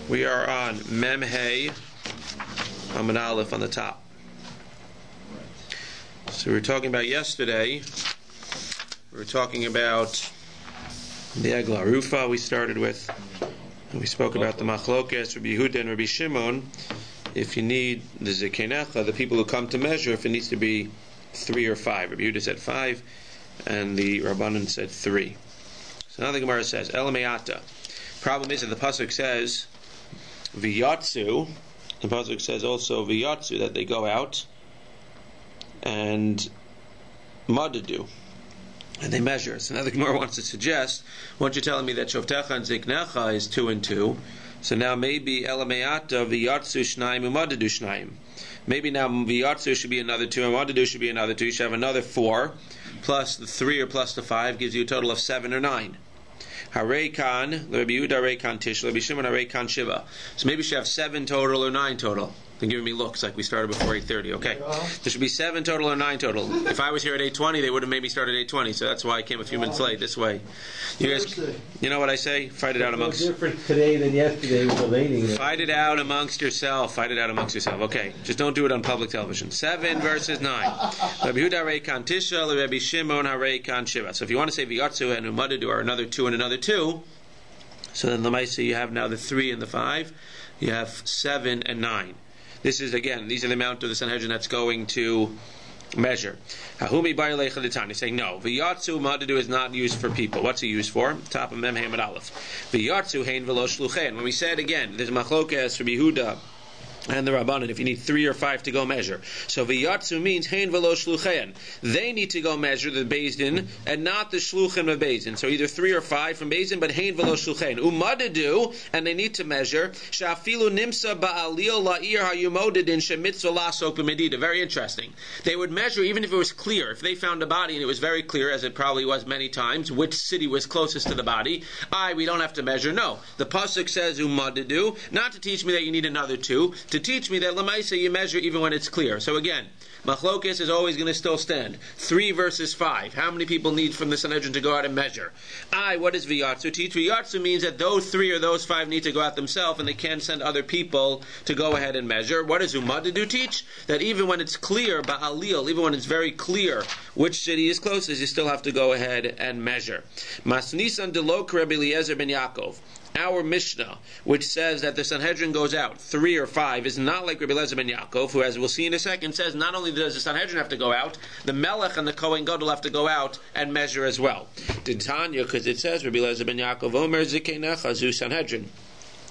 We are on Mem Hey Amud Aleph on the top. So we were talking about yesterday. We were talking about the Egla Rufa we started with. And we spoke about the Machlokes, Rabbi Yehuda and Rabbi Shimon. If you need the Zekenecha, the people who come to measure, if it needs to be 3 or 5. Rabbi Yehuda said 5, and the Rabbanan said 3. So now the Gemara says, Elameata. Problem is that the pasuk says V'yatzu. The pasuk says also V'yatzu, that they go out and madadu, and they measure. So now the Gemara wants to suggest, once you're telling me that Shovtecha and Ziknecha is 2 and 2, so now maybe Elameata V'yatzu Shnaim Umadadu Shnaim. Maybe now V'yatzu should be another 2 and Madadu should be another 2. You should have another 4 plus the 3 or plus the 5 gives you a total of 7 or 9. Harei Kan, Rabbi Yehuda Harei Kan Tish, Rabbi Shimon Harei Kan Shiva. So maybe you should have 7 total or 9 total. They're giving me looks like we started before 8:30. Okay, there should be 7 total or 9 total. If I was here at 8:20, they would have maybe started at 8:20. So that's why I came a few minutes late. This way, you guys, you know what I say? Fight it out amongst. No different today than yesterday with the lady. Fight it out amongst yourself. Fight it out amongst yourself. Okay, just don't do it on public television. 7 versus 9. Rabbi Yehuda Harei Kan Tisha, Rabbi Shimon Harei Kan Shiva. So if you want to say V'yatzu and Umadadu are another 2 and another 2, so then the Maisa you have now the 3 and the 5. You have 7 and 9. This is, again, these are the amount of the Sanhedrin that's going to measure. Hahumi Bayalecha Litani, saying no. V'yatzu Madadu is not used for people. What's it used for? Top of Mem Hamad Aleph. V'yatzu Hein Velo Shluchen. When we said again, there's Machlokes Rabbi Yehuda and the Rabbanan, if you need 3 or 5 to go measure. So V'yatzu means Hein Velo Shluchen. They need to go measure the Beis Din and not the Shluchim of Beis Din. So either 3 or 5 from Beis Din, but Hein Velo Shluchen. Umadadu, and they need to measure. Shafilu Nimsa Ba'alil La'ir Hayumodidin Shemitzvah Lasok B'Medida. Very interesting. They would measure even if it was clear. If they found a body and it was very clear, as it probably was many times, which city was closest to the body, we don't have to measure. No. The pasuk says Umadadu, not to teach me that you need another 2, to teach me that Lamaisa you measure even when it's clear. So again, Machlokes is always going to still stand. 3 versus 5. How many people need from the Sanhedrin to go out and measure? What is V'yatzu teach? V'yatzu means that those 3 or those 5 need to go out themselves and they can't send other people to go ahead and measure. What does Umadadu teach? That even when it's clear, Ba'alil, even when it's very clear which city is closest, you still have to go ahead and measure. Masnisan delok Rabbi Eliezer ben Yaakov. Our Mishnah, which says that the Sanhedrin goes out 3 or 5, is not like Rabbi Eliezer ben Yaakov, who, as we'll see in a second, says not only does the Sanhedrin have to go out, the Melech and the Kohen Gadol have to go out and measure as well. Did Tanya, because it says Rabbi Eliezer ben Yaakov, Omer Zikenecha Zu Sanhedrin.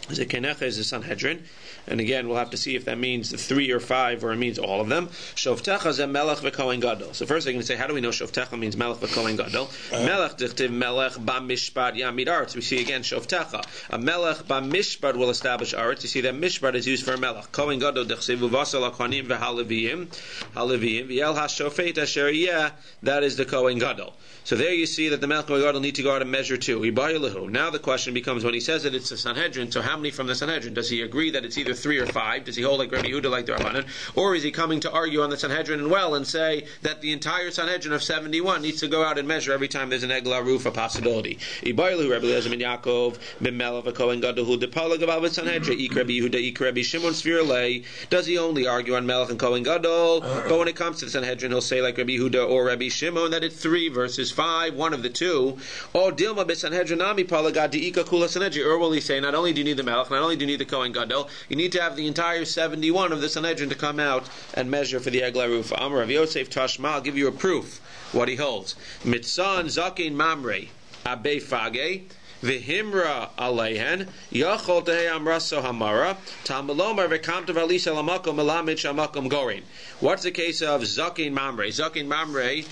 Zikenecha is the Sanhedrin, and again we'll have to see if that means the 3 or 5 or it means all of them. Shovtecha ze Melech v'Kohen Gadol. So first they're going to say, how do we know Shovtecha means Melech v'Kohen Gadol? Melech dichtiv Melech b'mishpat yamid aretz. We see again Shovtecha. A Melech b'mishpat will establish aretz. You see that mishpat is used for a Melech. Kohen Gadol dichtiv uvasal hakohanim v'halaviyim v'yel hashofet asher yeh. That is the Kohen Gadol. So there you see that the Melech and Kohen Gadol need to go out and measure too. Now the question becomes, when he says that it's the Sanhedrin, so how many from the Sanhedrin? Does he agree that it's either 3 or 5? Does he hold like Rabbi Yehuda, like the Rabbanan? Or is he coming to argue on the Sanhedrin and say that the entire Sanhedrin of 71 needs to go out and measure every time there's an Egla roof, a possibility? Rabbi Eliezer ben Yaakov, B'Melech v'Kohen Gadol hu depalag about Sanhedrin, Ik Rabbi Yehuda, Ik Rabbi Shimon Sfir lei. Does he only argue on Melech and Kohen Gadol? But when it comes to the Sanhedrin, he'll say like Rabbi Yehuda or Rabbi Shimon that it's 3 versus 5, one of the 2. Or Dilma b'Sanhedrin nami palagad diika kula Sanhedrin. Or will he say, not only do you need the Melech, not only do you need the Kohen Gadol, you need to have the entire 71 of the Sanhedrin to come out and measure for the Egla Rufa. Amar Rav Yosef Tashma, I'll give you a proof what he holds. Mitzan zakin mamre abe fage v'himra aleihen yachol tehei amraso hamara tamalomar v'kamtav alisa lamakom melamid shamakom gorin. What's the case of zakin mamre? Zakin mamre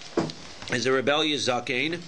is a rebellious zakin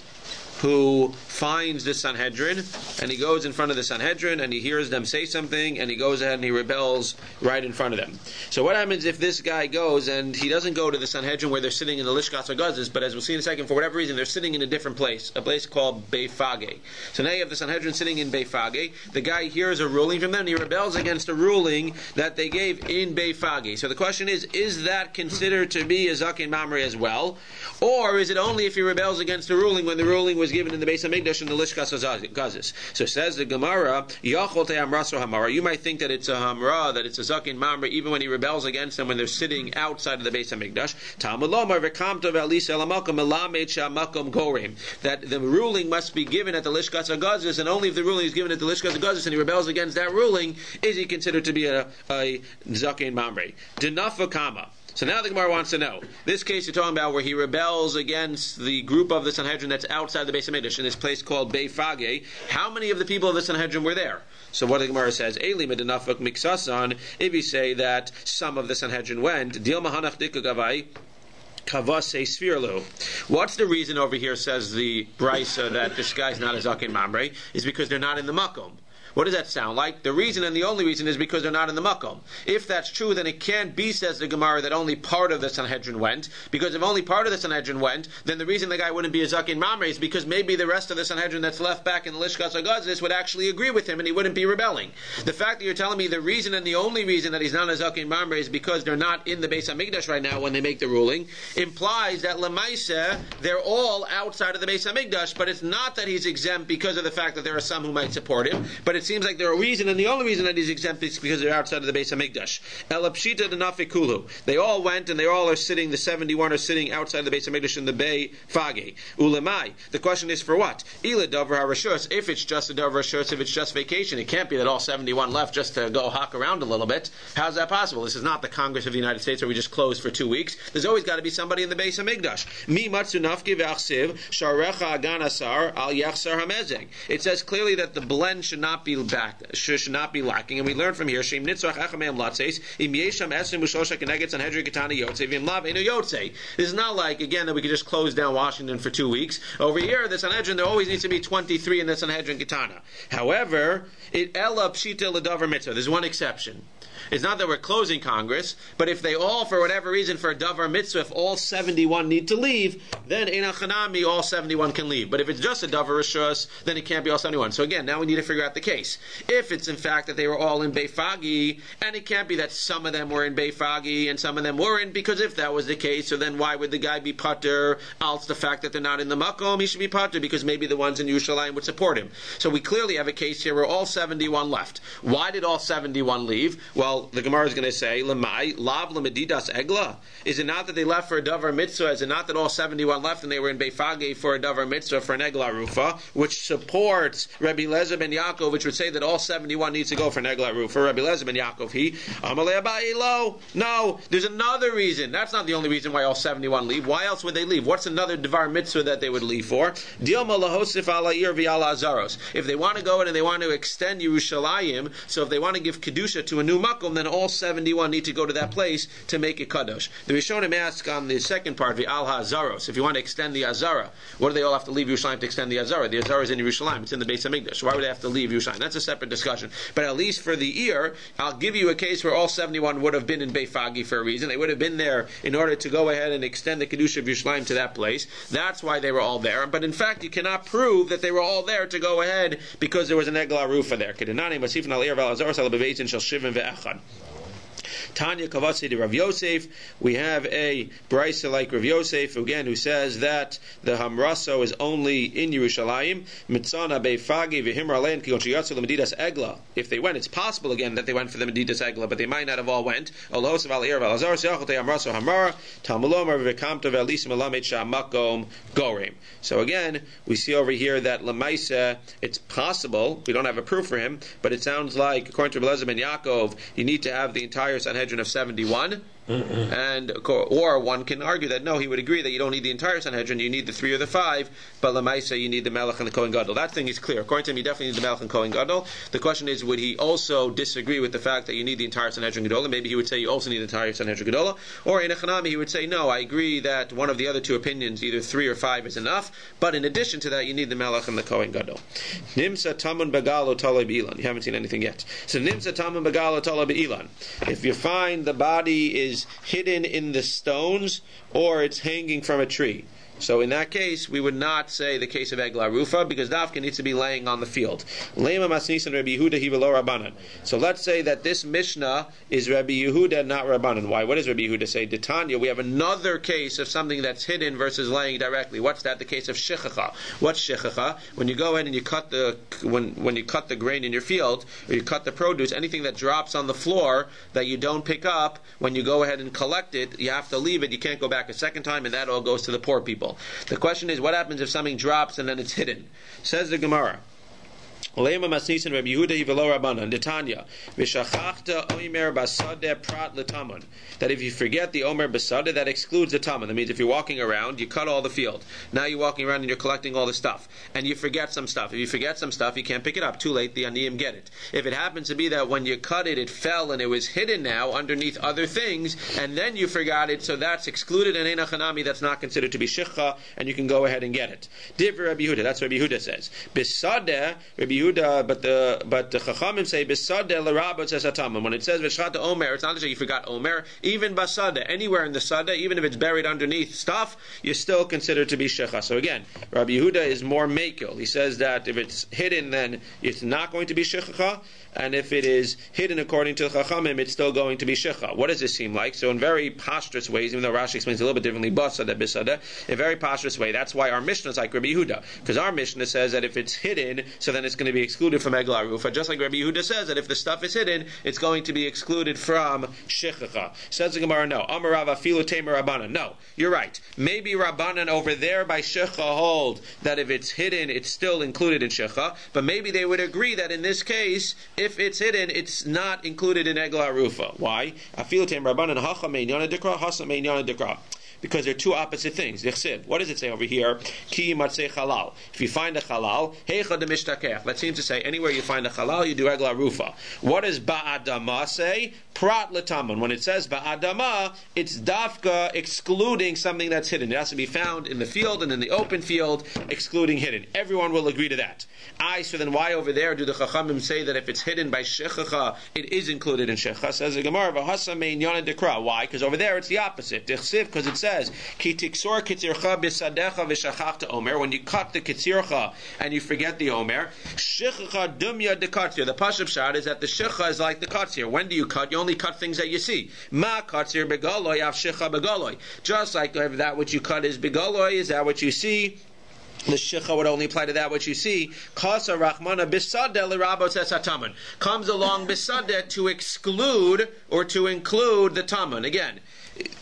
who finds the Sanhedrin, and he goes in front of the Sanhedrin, and he hears them say something, and he goes ahead and he rebels right in front of them. So what happens if this guy goes, and he doesn't go to the Sanhedrin where they're sitting in the Lishkas or Gazes, but as we'll see in a second, for whatever reason, they're sitting in a different place, a place called Beifage. So now you have the Sanhedrin sitting in Beifage, the guy hears a ruling from them, and he rebels against a ruling that they gave in Beifage. So the question is that considered to be a Zakin Mamre as well? Or is it only if he rebels against a ruling when the ruling was given in the Beis Hamikdash in the Lishkas Gazis. So says the Gemara, Yachol Te Hamraso Hamara. You might think that it's a Hamra, that it's a Zakin Mamre, even when he rebels against them when they're sitting outside of the Beis Hamikdash. Talmud Lomar V'kamto V'alisa Lamakom Melamed Shamakom Gorim. That the ruling must be given at the Lishkas Gazis, and only if the ruling is given at the Lishkas Gazis and he rebels against that ruling is he considered to be a Zakin Mamre. Denafa Kama. So now the Gemara wants to know. This case you're talking about where he rebels against the group of the Sanhedrin that's outside the Beis Hamikdash in this place called Beifage. How many of the people of the Sanhedrin were there? So what the Gemara says, Eli medenafak miksasan, if you say that some of the Sanhedrin went, Dil mahanach dikagavai, Kavase Sfirlu. What's the reason over here, says the Brisa, that this guy's not a Zakin Mamre, is because they're not in the Makom. What does that sound like? The reason and the only reason is because they're not in the Makom. If that's true, then it can't be, says the Gemara, that only part of the Sanhedrin went. Because if only part of the Sanhedrin went, then the reason the guy wouldn't be a Zakin Mamre is because maybe the rest of the Sanhedrin that's left back in the Lishkas HaGazis would actually agree with him and he wouldn't be rebelling. The fact that you're telling me the reason and the only reason that he's not a Zakin Mamre is because they're not in the Beis HaMikdash right now when they make the ruling, implies that Lamaisa, they're all outside of the Beis HaMikdash, but it's not that he's exempt because of the fact that there are some who might support him, but it seems like there are a reason, and the only reason that he's exempt is because they're outside of the Beis HaMikdash. Elapshita denafikulu. They all went, and they all are sitting, the 71 are sitting outside of the Beis HaMikdash in the Bay Fage. Ulemai. The question is for what? Ila davar harashus. If it's just a davar harashus, if it's just vacation, it can't be that all 71 left just to go hawk around a little bit. How's that possible? This is not the Congress of the United States where we just closed for 2 weeks. There's always got to be somebody in the Beis HaMikdash. Mi matzu nafki v'achsiv sharecha agan asar al yachsar hamezeg. It says clearly that the blend should not be should not be lacking, and we learn from here Shem nitzrach echamem latzeis im yesham esim u'shosha keneged sanhedrin ketana yotze v'im lav enu yotze. This is not like, again, that we could just close down Washington for 2 weeks. Over here, the Sanhedrin, there always needs to be 23 in the Sanhedrin Ketana. However, it ela pshita l'davar mitzvah. There's one exception. It's not that we're closing Congress, but if they all, for whatever reason, for a davar mitzvah, if all 71 need to leave, then in Achanami, all 71 can leave. But if it's just a davar rishus, then it can't be all 71. So again, now we need to figure out the case. If it's in fact that they were all in Beifagi, and it can't be that some of them were in Beifagi and some of them weren't, because if that was the case, so then why would the guy be pater? Else the fact that they're not in the Makom, he should be pater, because maybe the ones in Yerushalayim would support him. So we clearly have a case here where all 71 left. Why did all 71 leave? Well, the Gemara is going to say, Lamai, Lav Lamedidas Egla? Is it not that they left for a davar mitzvah? Is it not that all 71 left and they were in Beifage for a davar mitzvah, for an Egla Rufa, which supports Rabbi Lezer ben Yaakov, which would say that all 71 needs to go for an Egla Rufa? Rabbi Lezer ben Yaakov, he, Amalei Abai lo. No, there's another reason. That's not the only reason why all 71 leave. Why else would they leave? What's another davar mitzvah that they would leave for? Dilma lahosif ala ir v'ala azaros. If they want to go in and they want to extend Yerushalayim, so if they want to give Kedusha to a new Makom, then all 71 need to go to that place to make it Kadosh. The Rishonim ask on the second part, the Al HaZaros, if you want to extend the Azara, what do they all have to leave Yerushalayim to extend the Azara? The Azara is in Yerushalayim, it's in the Beis HaMikdash. Why would they have to leave Yerushalayim? That's a separate discussion. But at least for the ear, I'll give you a case where all 71 would have been in Beifagi for a reason. They would have been there in order to go ahead and extend the Kedusha of Yerushalayim to that place. That's why they were all there. But in fact, you cannot prove that they were all there to go ahead because there was an Egla Rufa there. Tanya Kavasi de Rav Yosef. We have a brisa like Rav Yosef again, who says that the Hamraso is only in Yerushalayim. Mitzana beifagi v'himra alein kigon sheyatzu l'medidas egla. If they went, it's possible again that they went for the medidas egla, but they might not have all went. Olohos v'al ir v'al azar se'achote Hamraso hamara talmulomar v'kamta v'alisim alamed sha'makom gorim. So again, we see over here that Lamaisa, it's possible. We don't have a proof for him, but it sounds like according to Rabbi Lezer ben Yaakov, you need to have the entire Sanhedrin of 71. And or one can argue that no, he would agree that you don't need the entire Sanhedrin, you need the 3 or the 5, but Lamaisa you need the Melech and the Kohen Gadol. That thing is clear. According to him, you definitely need the Melech and Kohen Gadol. The question is, would he also disagree with the fact that you need the entire Sanhedrin Gedolah? Maybe he would say you also need the entire Sanhedrin Gedolah. Or in Echanami he would say no, I agree that one of the other two opinions, either 3 or 5, is enough, but in addition to that you need the Melech and the Kohen Gadol. Nimsa Tamun Bagalo Talei B'ilan. You haven't seen anything yet. So Nimsa Tamun Bagalo Talei B'ilan. If you find the body is hidden in the stones or it's hanging from a tree. So in that case, we would not say the case of Egla Rufa, because Dafka needs to be laying on the field. So let's say that this Mishnah is Rabbi Yehuda, not Rabbanan. Why? What does Rabbi Yehuda say? Tanya, we have another case of something that's hidden versus laying directly. What's that? The case of Shechacha. What's Shechacha? When you go in and you cut when you cut the grain in your field, or you cut the produce, anything that drops on the floor that you don't pick up, when you go ahead and collect it, you have to leave it. You can't go back a second time, and that all goes to the poor people. The question is, what happens if something drops and then it's hidden? Says the Gemara. That if you forget the Omer Basada, that excludes the Taman. That means if you're walking around, you cut all the field. Now you're walking around and you're collecting all the stuff. And you forget some stuff. If you forget some stuff, you can't pick it up. Too late, the Aniyim get it. If it happens to be that when you cut it, it fell and it was hidden now underneath other things, and then you forgot it, so that's excluded, and Einachanami, that's not considered to be Shikha, and you can go ahead and get it. Div Rabbi Yehuda, that's what Rabbi Yehuda says. Bisadeh, Rabbi Yehuda, but the Chachamim say Bisadeh l'rabot says Hataman. When it says V'shchata Omer, it's not that you forgot Omer. Even Basadeh, anywhere in the Sadeh, even if it's buried underneath stuff, you're still considered to be Shikha. So again, Rabbi Yehuda is more Mekel. He says that if it's hidden, then it's not going to be Shikha, and if it is hidden according to the Chachamim, it's still going to be Shikha. What does this seem like? So in very posterous ways, even though Rashi explains a little bit differently, Basadeh, Bisadeh, in a very posterous way. That's why our Mishnah is like Rabbi Yehuda, because our Mishnah says that if it's hidden, so then it's going to be excluded from Egla Rufa, just like Rabbi Yehuda says that if the stuff is hidden, it's going to be excluded from Shikha. Says the Gemara, no. Amar Rav afilu temer Rabbanan. No, you're right. Maybe Rabbanan over there by Shikha hold that if it's hidden, it's still included in Shikha, but maybe they would agree that in this case, if it's hidden, it's not included in Egla Rufa. Why? Afilu temer Rabbanan hacha meinyana dikra, hasa meinyana dikra. Because they're two opposite things. What does it say over here? Ki matzeh halal. If you find a halal, heicha de mishtakech. That seems to say anywhere you find a halal, you do egla rufa. What does ba'adama say? Prat letaman. When it says ba'adama, it's dafka excluding something that's hidden. It has to be found in the field and in the open field, excluding hidden. Everyone will agree to that. So then why over there do the Chachamim say that if it's hidden by shechacha, it is included in shechacha? Says the Gemara, v'hasa meinyana dekra. Why? Because over there it's the opposite. Because it says, ki tiksor kitzircha bisadecha v'shachachta omer. When you cut the kitzircha and you forget the omer, shechacha dumya dekatzir. The pashup shot is that the shecha is like the katzir. When do you cut? You only cut things that you see. Ma katzir begaloy av shecha begaloy. Just like that which you cut is begaloy, is that what you see? The shikha would only apply to that which you see. Kasa rachmana bisadeh l'rabot says hataman. Comes along bisadeh to exclude or to include the taman. Again,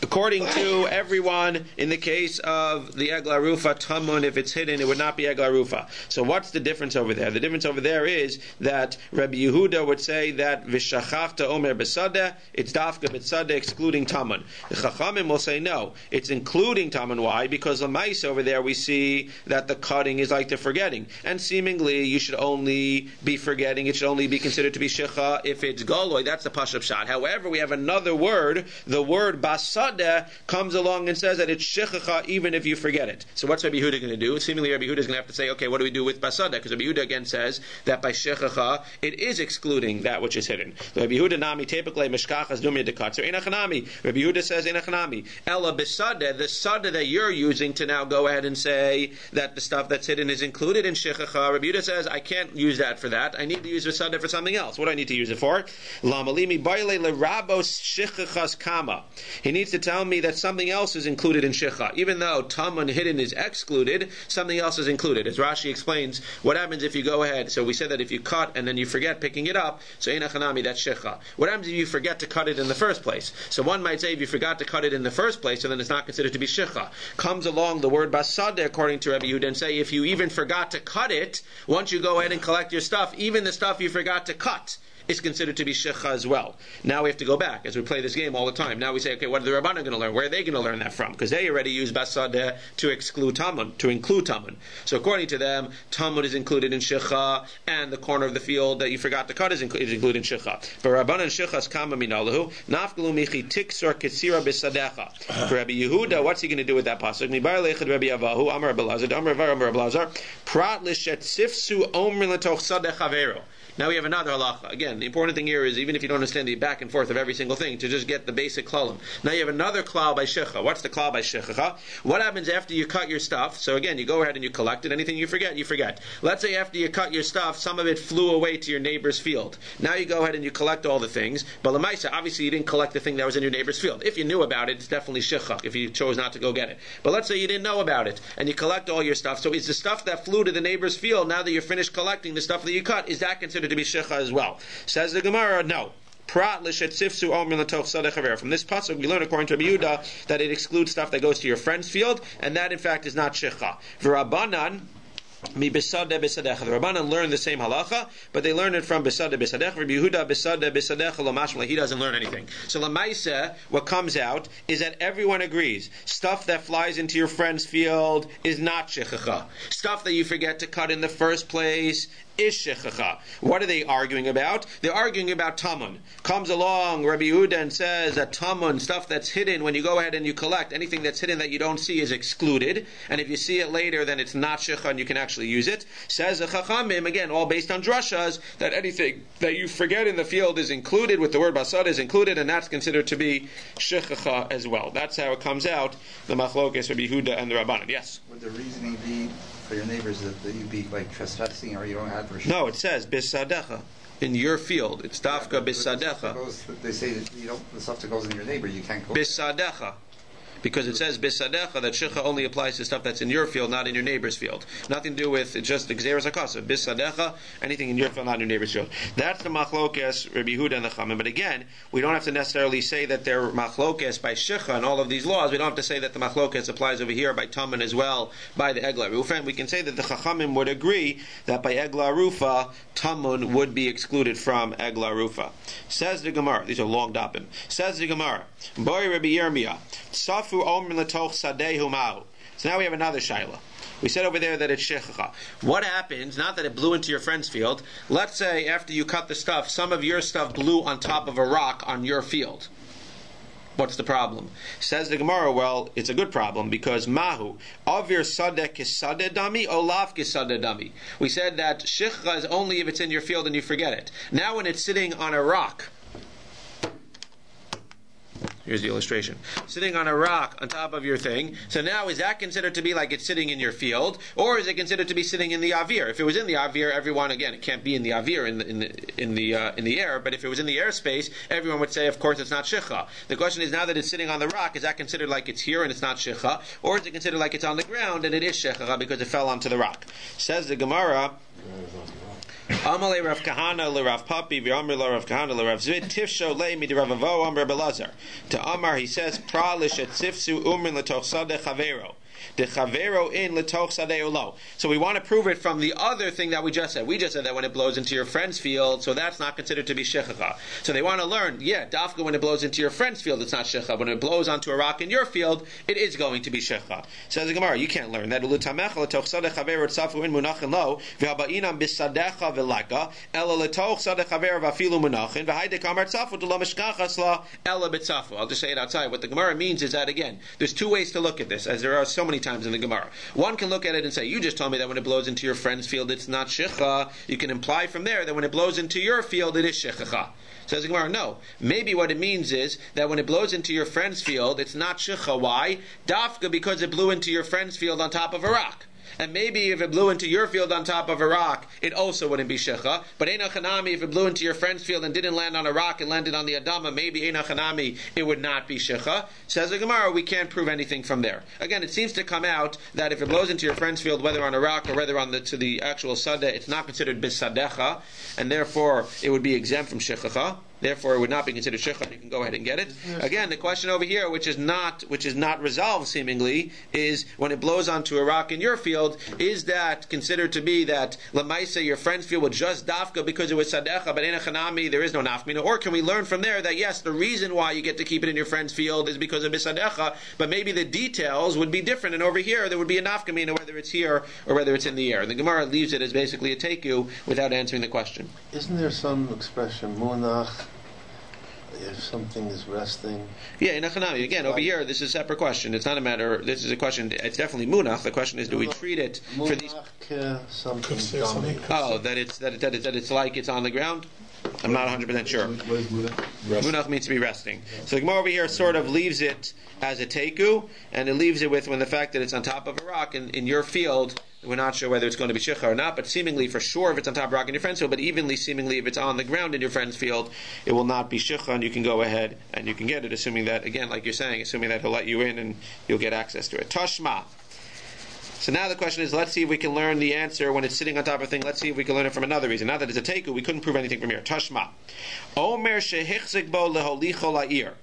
according to everyone, in the case of the Egla Rufa, Tamun, if it's hidden, it would not be Egla Rufa. So what's the difference over there? The difference over there is that Rabbi Yehuda would say that V'shachachta Omer Besadeh, it's Dafka Besadeh excluding Tamun. The Chachamim will say no, it's including Tamun. Why? Because the mice over there we see that the cutting is like the forgetting. And seemingly you should only be forgetting, it should only be considered to be Shecha if it's Goloi. That's the Pashup shot. However, we have another word, the word Basadeh comes along and says that it's Shechacha even if you forget it. So what's Rabbi Yehuda going to do? Seemingly Rabbi Yehuda is going to have to say, okay, what do we do with Basadeh? Because Rabbi Yehuda again says that by Shechacha it is excluding that which is hidden. Rabbi Yehuda nami tepikle mishkachas dumya dekatzer enachanami. Rabbi Yehuda says enachanami. Ella Basadeh, the Sadeh that you're using to now go ahead and say that the stuff that's hidden is included in Shechacha. Rabbi Yehuda says, I can't use that for that. I need to use Basadeh for something else. What do I need to use it for? Lamalimi baile lerabos Shechachas kama. He needs to tell me that something else is included in Shecha. Even though Taman hidden is excluded, something else is included. As Rashi explains, what happens if you go ahead? So we said that if you cut and then you forget picking it up, so Einachanami, that's Shecha. What happens if you forget to cut it in the first place? So one might say if you forgot to cut it in the first place, so then it's not considered to be Shecha. Comes along the word Basadeh, according to Rabbi Yehuda, and say if you even forgot to cut it, once you go ahead and collect your stuff, even the stuff you forgot to cut is considered to be Shecha as well. Now we have to go back, as we play this game all the time. Now we say, okay, what are the Rabbanan going to learn? Where are they going to learn that from? Because they already use Basadeh to exclude Tamun, to include Tamun. So according to them, Tamun is included in Shecha, and the corner of the field that you forgot to cut is included in Shecha. But Rabbanan Shechas kama minalahu, nafgalu michi tiksor kitsira bisadecha. For Rabbi Yehuda, what's he going to do with that pasuk? Nibar lechad Rabbi Avahu, Amar Belazar, Amar Var, Amar Belazar, prat lishet sifsu omrin letoch sadeh chavero. Now we have another halacha. Again, the important thing here is, even if you don't understand the back and forth of every single thing, to just get the basic klalim. Now you have another klal by shecha. What's the klal by shecha? What happens after you cut your stuff? So again, you go ahead and you collect it. Anything you forget, you forget. Let's say after you cut your stuff, some of it flew away to your neighbor's field. Now you go ahead and you collect all the things. But lemaisa, obviously you didn't collect the thing that was in your neighbor's field. If you knew about it, it's definitely shecha, if you chose not to go get it. But let's say you didn't know about it, and you collect all your stuff. So is the stuff that flew to the neighbor's field, now that you're finished collecting the stuff that you cut, is that considered to be shecha as well? Says the Gemara, no. From this pasuk we learn, according to Rabbi Yehuda, that it excludes stuff that goes to your friend's field, and that in fact is not shecha. V'Rabbanan mi besada besadecha. The Rabbanan learned the same halacha, but they learned it from besada besadecha. Rabbi Yehuda besada besadecha lo mashma. He doesn't learn anything. So lamaisa, what comes out is that everyone agrees stuff that flies into your friend's field is not shechacha. Stuff that you forget to cut in the first place is shechacha. What are they arguing about? They're arguing about tamun. Comes along Rabbi Yehuda and says that tamun, stuff that's hidden, when you go ahead and you collect, anything that's hidden that you don't see is excluded, and if you see it later, then it's not shecha and you can actually use it. Says the Chachamim, again, all based on drashas, that anything that you forget in the field is included, with the word basad is included, and that's considered to be shechacha as well. That's how it comes out, the machlokes Rabbi Yehuda and the Rabbanan. Yes? Would the reasoning be for your neighbors that you'd be like trespassing, or you don't have for? No, it says bisadecha. In your field, it's dafka bisadecha. They say that you don't, the stuff that goes in your neighbor, you can't go. Bisadecha. Because it says bisadecha, that shecha only applies to stuff that's in your field, not in your neighbor's field. Nothing to do with, it's just xeris hakasa. Bisadecha, anything in your field, not in your neighbor's field. That's the machlokes Rabbi Yehuda and the Chaim. But again, we don't have to necessarily say that they're machlokes by shecha and all of these laws. We don't have to say that the machlokes applies over here by taman as well, by the egla rufa. We can say that the chachamim would agree that by egla rufa, tamun would be excluded from egla rufa. Says the Gemara, these are long dapim. Says the Gemara, boy Rabbi Yirmiyah, so now we have another shaila. We said over there that it's shechacha. What happens, not that it blew into your friend's field, let's say after you cut the stuff, some of your stuff blew on top of a rock on your field. What's the problem? Says the Gemara, well, it's a good problem, because mahu, avir sadeh kisadeh dami, olav kisadeh dami. We said that shechacha is only if it's in your field and you forget it. Now when it's sitting on a rock, here's the illustration. Sitting on a rock on top of your thing. So now is that considered to be like it's sitting in your field, or is it considered to be sitting in the avir? If it was in the avir, everyone, again, it can't be in the avir in the air. But if it was in the airspace, everyone would say, of course, it's not shecha. The question is, now that it's sitting on the rock, is that considered like it's here and it's not shecha, or is it considered like it's on the ground and it is shecha because it fell onto the rock? Says the Gemara. Amalei Rav Kahana le Rav Papi v'Amar le Rav Kahana le Rav Tzvi tifsho le mid Rav Avo Amar Belazar. To Amar he says pralish et tzifsu umrin letoch sadeh chavero. The chavero in letoch sadeh ulo. So we want to prove it from the other thing that we just said. We just said that when it blows into your friend's field, so that's not considered to be shechacha. So they want to learn, dafka when it blows into your friend's field, it's not shecha. When it blows onto a rock in your field, it is going to be shecha. Says the Gemara, you can't learn that. Ulutamecha letoch sadeh chavero tzafu in munachin lo v'habainam bisadecha v'laka ela letoch sadeh chavero v'afilu munachin v'haide kamar tzafu to lo mishkachas la ela b'tzafu. I'll just say it outside. What the Gemara means is that, again, there's two ways to look at this, as there are so many times in the Gemara. One can look at it and say, you just told me that when it blows into your friend's field it's not shecha. You can imply from there that when it blows into your field it is shecha. Says the Gemara, no. Maybe what it means is that when it blows into your friend's field it's not shecha. Why? Dafka because it blew into your friend's field on top of a rock. And maybe if it blew into your field on top of a rock, it also wouldn't be shecha. But Eina Chanami, if it blew into your friend's field and didn't land on a rock and landed on the Adama, maybe Eina Chanami, it would not be shecha. Says the Gemara, we can't prove anything from there. Again, it seems to come out that if it blows into your friend's field, whether on a rock or whether on to the actual sadeh, it's not considered bisadecha, and therefore it would be exempt from shechacha. Therefore, it would not be considered shecha. You can go ahead and get it. Again, the question over here, which is not resolved seemingly, is when it blows onto a rock in your field, is that considered to be that lamaisa your friend's field was just dafka because it was sadecha, but in a chanami there is no nafmina? Or can we learn from there that yes, the reason why you get to keep it in your friend's field is because of bisadecha, but maybe the details would be different, and over here there would be a nafkamina whether it's here or whether it's in the air. And the Gemara leaves it as basically a teku without answering the question. Isn't there some expression munach if something is resting. Yeah, in Achanami. Again, over here, this is a separate question. It's not a matter. This is a question. It's definitely munach. The question is, do we treat it for these? Something. Oh, that it's like it's on the ground. I'm not 100% sure. What is munach? Munach means to be resting. So the Gemara over here sort of leaves it as a teku, and it leaves it with when the fact that it's on top of a rock in your field. We're not sure whether it's going to be shicha or not, but seemingly for sure if it's on top of a rock in your friend's field, but evenly seemingly if it's on the ground in your friend's field, it will not be shicha, and you can go ahead and you can get it, assuming that, again, like you're saying, assuming that he'll let you in and you'll get access to it. Tashma. So now the question is, let's see if we can learn the answer when it's sitting on top of a thing. Let's see if we can learn it from another reason. Now that it's a teku, we couldn't prove anything from here. Tashma. Omer shehichzik bo leholicho la'ir.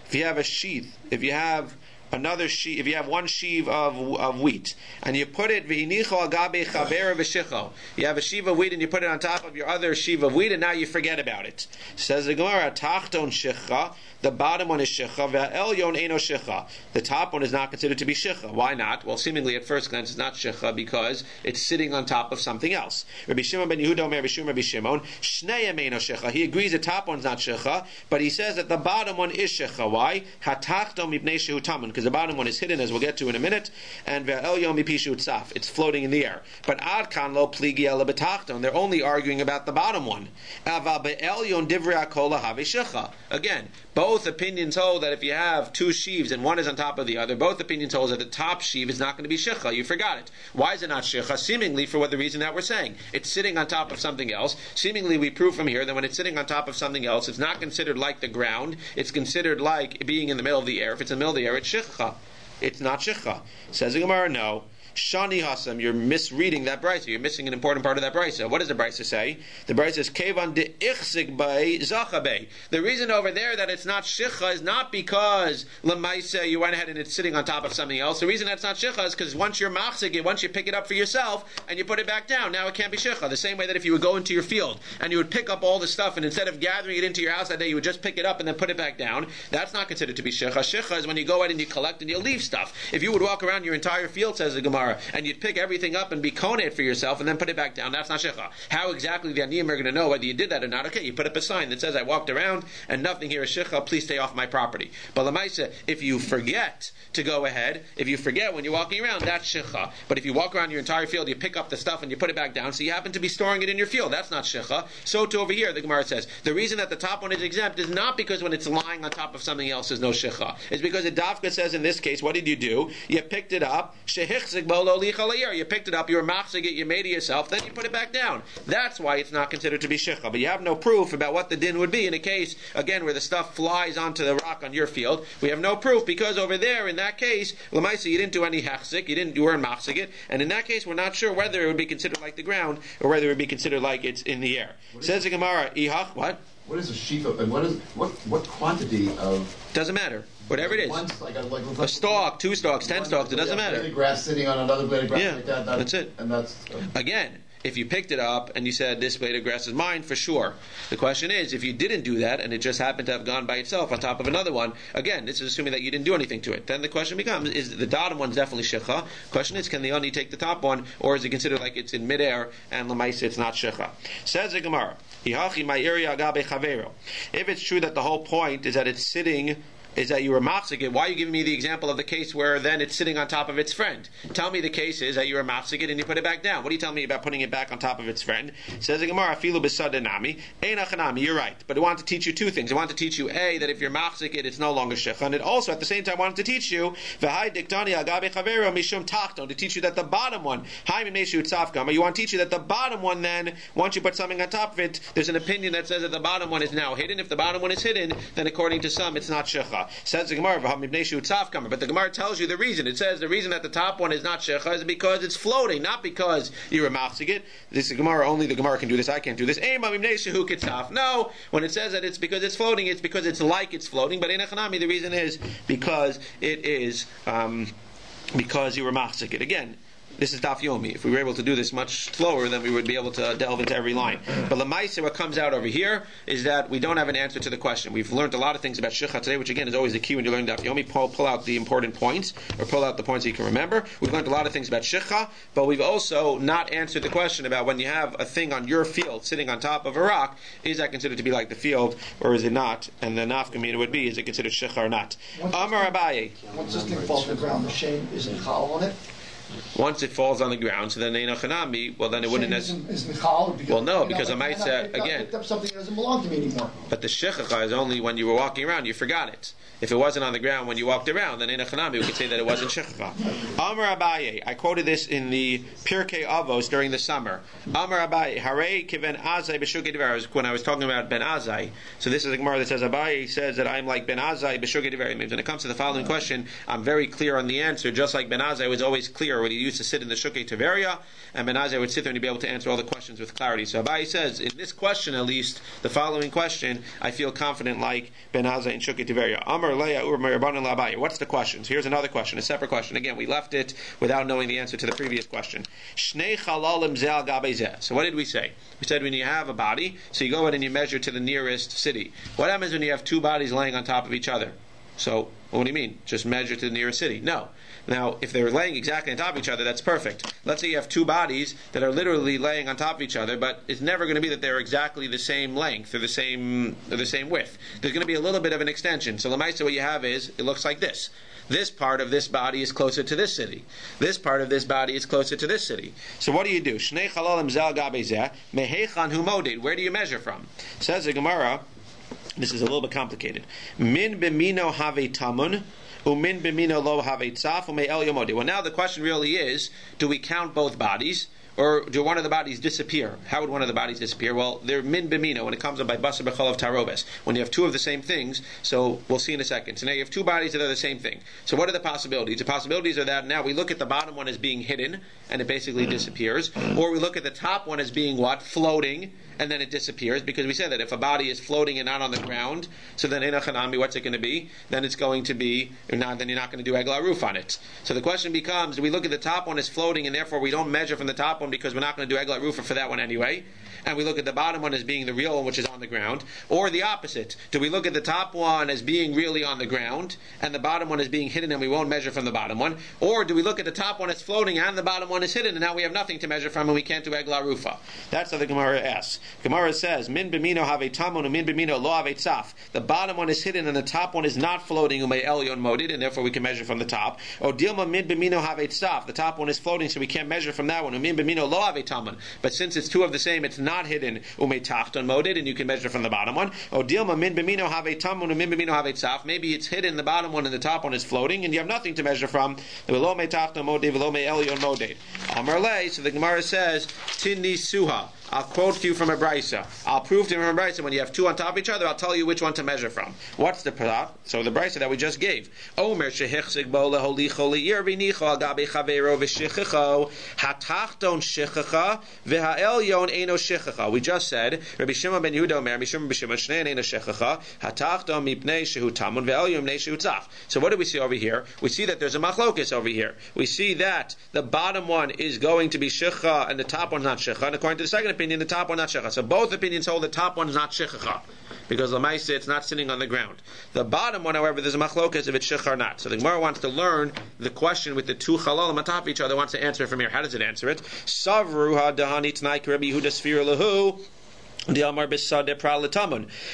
If you have a sheath, if you have another sheaf, if you have one sheaf of wheat, and you put it v'inicho agabe chaver v'shicho, you have a sheaf of wheat and you put it on top of your other sheaf of wheat, and now you forget about it. Says the Gemara, tachton shicha, the bottom one is shicha, ve'elyon eno shicha. The top one is not considered to be shicha. Why not? Well, seemingly at first glance it's not shicha because it's sitting on top of something else. Rabbi Shimon ben Yehuda omer Rabbi Shimon, shneim eno shicha. He agrees the top one's not shicha, but he says that the bottom one is shicha. Why? Hatachton mipnei shehu tamun, because the bottom one is hidden, as we'll get to in a minute, and ve'elyon mipishu tzaf. It's floating in the air. But ad kan lo pligi ela betachton. They're only arguing about the bottom one. Ava be'elyon divrei hakol have shicha. Again, both opinions hold that if you have two sheaves and one is on top of the other, both opinions hold that the top sheaf is not going to be shicha. You forgot it. Why is it not shicha? Seemingly for what the reason that we're saying. It's sitting on top of something else. Seemingly we prove from here that when it's sitting on top of something else, it's not considered like the ground. It's considered like being in the middle of the air. If it's in the middle of the air, it's shicha. It's not shicha. Says the Gemara, no. Shani Hasam, you're misreading that brisa. You're missing an important part of that brisa. What does the brisa say? The brisa says, Kevan de ichzik bay zachabe. The reason over there that it's not shicha is not because lemaisa you went ahead and it's sitting on top of something else. The reason that's not shicha is because once you're machzik it, once you pick it up for yourself and you put it back down, now it can't be shicha. The same way that if you would go into your field and you would pick up all the stuff and instead of gathering it into your house that day, you would just pick it up and then put it back down. That's not considered to be shicha. Shicha is when you go out and you collect and you leave stuff. If you would walk around your entire field, says the Gemara, and you'd pick everything up and be koneh for yourself and then put it back down, that's not shicha. How exactly the aniyim are going to know whether you did that or not? Okay, you put up a sign that says, I walked around and nothing here is shicha, please stay off my property. But lemaisa, if you forget to go ahead, if you forget when you're walking around, that's shicha. But if you walk around your entire field, you pick up the stuff and you put it back down, so you happen to be storing it in your field, that's not shicha. So to over here, the Gemara says, the reason that the top one is exempt is not because when it's lying on top of something else there's no shicha. It's because the dafka says in this case, what did you do? You picked it up, shehichzik bo lo licha la'ir. You picked it up, you were machzig it, you made it yourself, then you put it back down. That's why it's not considered to be shicha. But you have no proof about what the din would be in a case, again, where the stuff flies onto the rock on your field. We have no proof because over there, in that case, l'maisa, you didn't do any hachzik, you weren't machzig it, and in that case, we're not sure whether it would be considered like the ground or whether it would be considered like it's in the air. Says the Gemara, ihach, what? What is a sheaf of, and what quantity of? Doesn't matter. Whatever it is. A stalk, 2 stalks, 10 stalks, it doesn't matter. Blade of grass sitting on another blade of grass like that. That's it. And that's... Again, if you picked it up and you said, this blade of grass is mine, for sure. The question is, if you didn't do that and it just happened to have gone by itself on top of another one, again, this is assuming that you didn't do anything to it. Then the question becomes, is the bottom one's definitely shicha? Question is, can the oni take the top one, or is it considered like it's in midair and lemaisa it's not shicha? Says the Gemara, if it's true that the whole point is that it's sitting, is that you were machzik it, why are you giving me the example of the case where then it's sitting on top of its friend? Tell me the case is that you were machzik it and you put it back down. What do you tell me about putting it back on top of its friend? Says the Gemara, afilu b'sadanami, einachanami, you're right. But it wanted to teach you 2 things. It wanted to teach you, A, that if you're machzik it, it's no longer shecha, and it also at the same time wanted to teach you, v'hai diktani agabe chavero mishum tachton, to teach you that the bottom one, hai mimneshu tzafkama, you want to teach you that the bottom one then, once you put something on top of it, there's an opinion that says that the bottom one is now hidden. If the bottom one is hidden, then according to some, it's not shecha. Says the Gemara, but the Gemara tells you the reason. It says the reason that the top one is not shecha is because it's floating, not because you were machzig it. This is Gemara, only the Gemara can do this, I can't do this. No, when it says that it's because it's floating, it's because it's like it's floating, but in Echanami the reason is because it is because you were machzig it. Again, This is Daf Yomi. If we were able to do this much slower, then we would be able to delve into every line. But Lamaisa, what comes out over here is that we don't have an answer to the question. We've learned a lot of things about Shikha today, which again is always the key when you learn Daf Yomi. Pull out the important points, or pull out the points you can remember. We've learned a lot of things about Shikha, but we've also not answered the question about when you have a thing on your field sitting on top of a rock, is that considered to be like the field, or is it not? And the nafkamina would be, is it considered Shikha or not? Amar Abaye. Once this thing falls to the ground, the shame isn't chal on it. Once it falls on the ground, so then Einachanami, well then it wouldn't necessarily. Isn't chal because, well, no, because I might say again. I picked up something that doesn't belong to me anymore. But the shechacha is only when you were walking around, you forgot it. If it wasn't on the ground when you walked around, then Einachanami, we could say that it wasn't shechacha. Amar Abaye, I quoted this in the Pirkei Avos during the summer. Amar Abaye, Hare kiven Azai b'shugei divrei. When I was talking about Ben Azai, so this is a Gemara that says Abaye says that I'm like Ben Azai b'shugei divrei. When it comes to the following question, I'm very clear on the answer, just like Ben Azai was always clear when he used to sit in the Shukei Tiveria, and Ben Azai would sit there and he'd be able to answer all the questions with clarity. So Abaye says, in this question at least, the following question, I feel confident like Ben Azai and Shukei Tiveria. Amar Leia Ur Merabanan L'Abaye. What's the question? So here's another question, a separate question. Again, we left it without knowing the answer to the previous question. Shnei chalalim zeh al gabei zeh. So what did we say? We said when you have a body, so you go in and you measure to the nearest city. What happens when you have two bodies laying on top of each other? So, what do you mean? Just measure to the nearest city? No. Now, if they're laying exactly on top of each other, that's perfect. Let's say you have two bodies that are literally laying on top of each other, but it's never going to be that they're exactly the same length or the same width. There's going to be a little bit of an extension. So, Lamaisa, what you have is, it looks like this. This part of this body is closer to this city. This part of this body is closer to this city. So what do you do? Shnei chalalim zel gabe zeh, mehechan hu moded. Where do you measure from? Says the Gemara, this is a little bit complicated. Min b'mino have tamun, umin b'mino lo have tzaf, ume el yomodi. Well, now the question really is, do we count both bodies, or do one of the bodies disappear? How would one of the bodies disappear? Well, they're min b'mino when it comes up by basar b'chol of tarobes. When you have two of the same things, so we'll see in a second. So now you have two bodies that are the same thing. So what are the possibilities? The possibilities are that now we look at the bottom one as being hidden, and it basically disappears. Or we look at the top one as being what? Floating, and then it disappears, because we said that if a body is floating and not on the ground, so then Einachanami, what's it going to be? Then it's going to be, then you're not going to do egla roof on it. So the question becomes, do we look at the top one as floating, and therefore we don't measure from the top one because we're not going to do egla roof for that one anyway, and we look at the bottom one as being the real one, which is on the ground? Or the opposite, do we look at the top one as being really on the ground, and the bottom one as being hidden, and we won't measure from the bottom one? Or do we look at the top one as floating, and the bottom one is hidden, and now we have nothing to measure from, and we can't do egla rufa? That's how the Gemara asks. Gemara says, Min b'mino have tamun, and min b'mino lo have tzaf. The bottom one is hidden, and the top one is not floating, umei elyon modid, and therefore we can measure from the top. Or dilma min b'mino have tzaf. The top one is floating, so we can't measure from that one. Min b'mino lo have tamun. But since it's two of the same, it's not hidden, umei tachton modid, and you can measure from the bottom one. Or dilma min b'mino have tamun, and min b'mino have tzaf. Maybe it's hidden, the bottom one, and the top one is floating, and you have nothing to measure from. Lo mei tachton modid, lo mei elyon modid. Amar le, so the Gemara says, Tinni suha. I'll quote to you from a brisa. I'll prove to you from a brisa when you have two on top of each other, I'll tell you which one to measure from. What's the prat? So the brisa that we just gave. Omer shehichzig bo leholicho liir v'nicho agabe chavero v'shichicho hatachton shichicha v'ha'elyon eino shichicha. We just said, Rabbi Shimon ben Yehuda Omer, Rabbi Shimon ben Shimon shnein eino shichicha hatachton mipnei shehu tamun v'elyon mipnei shehu tzaf. So what do we see over here? We see that there's a machlokes over here. We see that the bottom one is going to be shichicha and the top one's not shichicha. And according to the second opinion, the top one not shecha. So both opinions hold the top one is not shecha, because Lamaisa it's not sitting on the ground. The bottom one, however, there's a machlokas if it's shecha or not. So the Gemara wants to learn the question with the two chalalim on top of each other, wants to answer it from here. How does it answer it? Savruha dahani tnaik Rabbi Yehuda sfira lahu.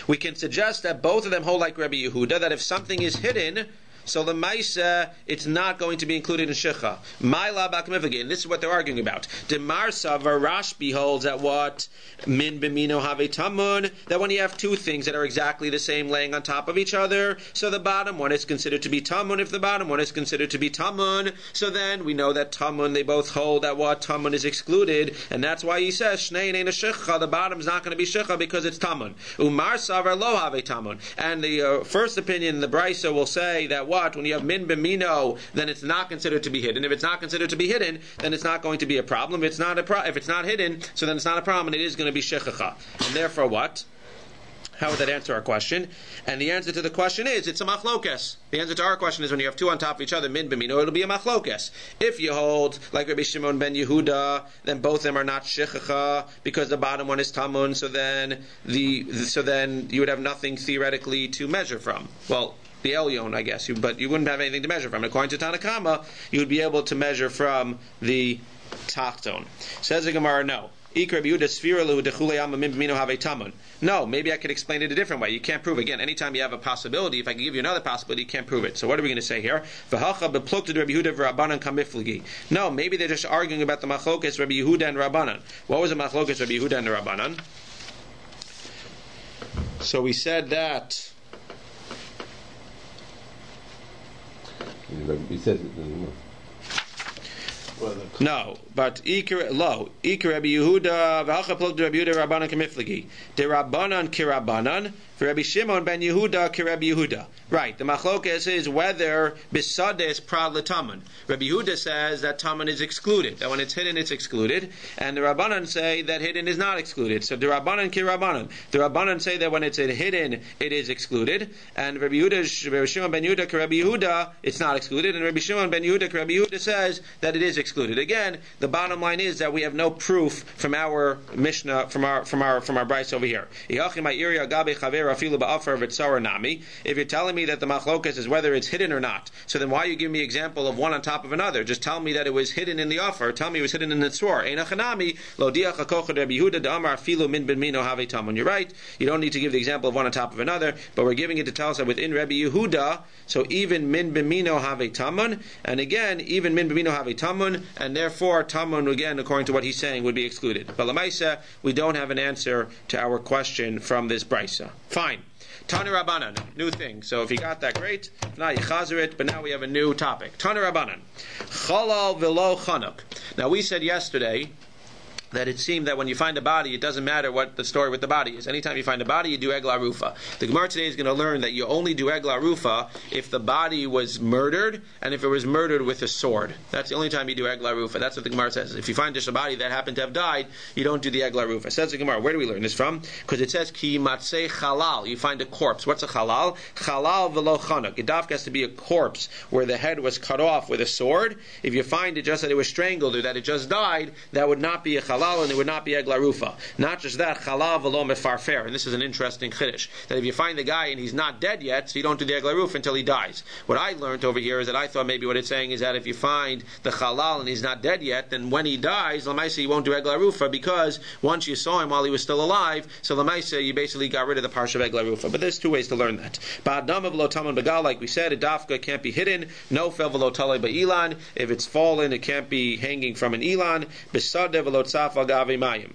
We can suggest that both of them hold like Rabbi Yehuda, that if something is hidden, so the Maisa, it's not going to be included in Shecha. Maila Bakmivagin, and this is what they're arguing about. Demarsa Rashbi holds that what? Min Bimino Have Tamun, that when you have two things that are exactly the same laying on top of each other, so the bottom one is considered to be Tamun. If the bottom one is considered to be Tamun, so then we know that Tamun, they both hold that what? Tamun is excluded, and that's why he says, Shnei ain't a Shecha, the bottom is not going to be Shecha because it's Tamun. Umar Savar Lo Have Tamun. And the first opinion, the Brisa will say that what? When you have min b'mino, then it's not considered to be hidden. If it's not considered to be hidden, then it's not going to be a problem. If it's not hidden, so then it's not a problem, and it is going to be shechacha. And therefore, what? How would that answer our question? And the answer to the question is, it's a machlokes. The answer to our question is, when you have two on top of each other, min b'mino, it'll be a machlokes. If you hold, like Rabbi Shimon ben Yehuda, then both of them are not shechacha, because the bottom one is tamun, so then you would have nothing theoretically to measure from. Well, the elyon, I guess, but you wouldn't have anything to measure from. According to Tanakama, you would be able to measure from the tachton. Says the Gemara, no. No, maybe I could explain it a different way. You can't prove. Again, anytime you have a possibility, if I can give you another possibility, you can't prove it. So what are we going to say here? No, maybe they're just arguing about the machlokas Rabbi Yehuda and Rabbanan. What was the machlokas Rabbi Yehuda and Rabbanan? So we said that. He says it. No, but Ikar Rabbi Yehuda v'hacha plug Rabbi Yehuda Rabbanan k'miflagi de Rabbanan k'Rabbanan Rabbi Shimon ben Yehuda k'Rabbi Yehuda. Right, the machlokes is whether bisades prad l'taman. Rabbi Yehuda says that taman is excluded, that when it's hidden it's excluded, and the Rabbanan say that hidden is not excluded. So the Rabbanan k'Rabbanan. The Rabbanan say that when it's hidden it is excluded, and Rabbi Shimon ben Yehuda k'Rabbi Yehuda it's not excluded, and Rabbi Shimon ben Yehuda k'Rabbi Yehuda says that it is excluded. Again, the bottom line is that we have no proof from our Mishnah, from our Bryce over here. If you're telling me that the machlokas is whether it's hidden or not, so then why are you giving me an example of one on top of another? Just tell me that it was hidden in the offer. Tell me it was hidden in the tzor. You're right. You don't need to give the example of one on top of another, but we're giving it to tell us that within Rabbi Yehuda, so even min b'mino have tamun, and again, even min b'mino have tamun, and therefore tamun, again, according to what he's saying, would be excluded. But l'maisa, we don't have an answer to our question from this brisa. Fine. Tana Rabbanan, new thing. So if you got that, great. If not, you chazer it, but now we have a new topic. Tana Rabbanan. Chalal v'lo chanuk. Now we said yesterday that it seemed that when you find a body, it doesn't matter what the story with the body is. Anytime you find a body, you do egla rufa. The Gemara today is going to learn that you only do egla rufa if the body was murdered, and if it was murdered with a sword. That's the only time you do egla rufa. That's what the Gemara says. If you find just a body that happened to have died, you don't do the egla rufa. Says the Gemara. Where do we learn this from? Because it says ki matzei halal. You find a corpse. What's a halal? Halal v'lo chanuk. A DAF has to be a corpse where the head was cut off with a sword. If you find it just that it was strangled or that it just died, that would not be a halal, and it would not be egla rufa. Not just that, halal v'lo mefarfer. And this is an interesting chiddush, that if you find the guy and he's not dead yet, so you don't do the egla rufa until he dies. What I learned over here is that I thought maybe what it's saying is that if you find the halal and he's not dead yet, then when he dies, lamaisa you won't do egla rufa, because once you saw him while he was still alive, so lamaisa you basically got rid of the parsha of egla rufa. But there's two ways to learn that. Ba'adama v'lo taman begal, like we said, a dafka can't be hidden. No fel v'lo talei ba'ilan. If it's fallen, it can't be hanging from an ilan. B'sadeh v'lo tzafa gav mayim.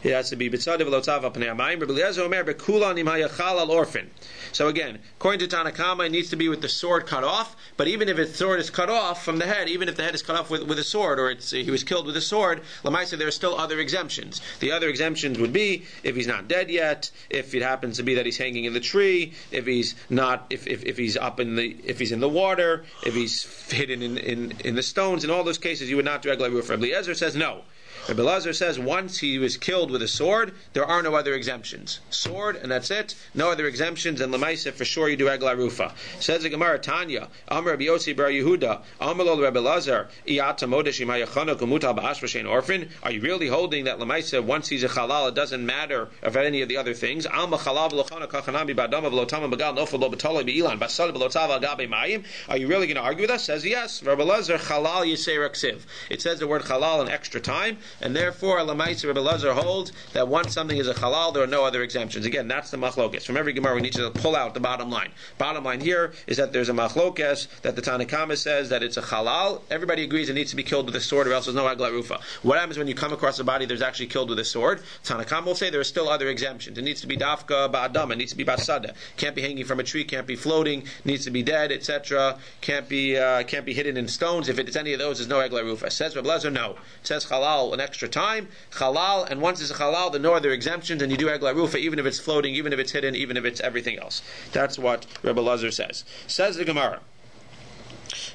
It has to be b'tzadev v'lotzav pnei hamayim. Rabbi Eliezer omer bekulan im hayachal al orphan. So again, according to Tanakama, it needs to be with the sword cut off. But even if its sword is cut off from the head, even if the head is cut off with a sword, or he was killed with a sword, lamaisa there are still other exemptions. The other exemptions would be if he's not dead yet, if it happens to be that he's hanging in the tree, if he's not, if he's up in the, if he's in the water, if he's hidden in the stones. In all those cases, you would not do egla rufa. Rabbi Eliezer says no. Rabbi Eliezer says once he was killed with a sword, there are no other exemptions. Sword, and that's it. No other exemptions, and lemaisa for sure you do egla rufa. Says the Gemara, Tanya, Amar Rabbi Yossi bar Yehuda, Amar lo Rabbi Eliezer, Iyata modesh imayachana kumutal ba'ashra shein orphan. Are you really holding that lemaisa once he's a halal, it doesn't matter of any of the other things? Alma halal v'lochana kachanami ba'adama v'lotama b'gal nofel lo b'tolei b'ilan b'asad v'lotav al gabe mayim. Are you really going to argue with us? Says yes. Rabbi Eliezer halal yisei raksiv. It says the word halal an extra time. And therefore, Lamaisa Rabbi Eliezer holds that once something is a halal, there are no other exemptions. Again, that's the machlokes. From every Gemara, we need to pull out the bottom line. Bottom line here is that there's a machlokes, that the Tanakama says that it's a halal. Everybody agrees it needs to be killed with a sword, or else there's no egla rufa. What happens when you come across a body that's actually killed with a sword? Tanakama will say there are still other exemptions. It needs to be dafka ba'adam, it needs to be basada. Can't be hanging from a tree, can't be floating, needs to be dead, etc. Can't be hidden in stones. If it's any of those, there's no egla rufa. Says Rabbi Eliezer, no. It says halal an extra time, halal, and once it's a halal, there are no other exemptions, and you do egla rufa even if it's floating, even if it's hidden, even if it's everything else. That's what Rabbi Eliezer says. Says the Gemara.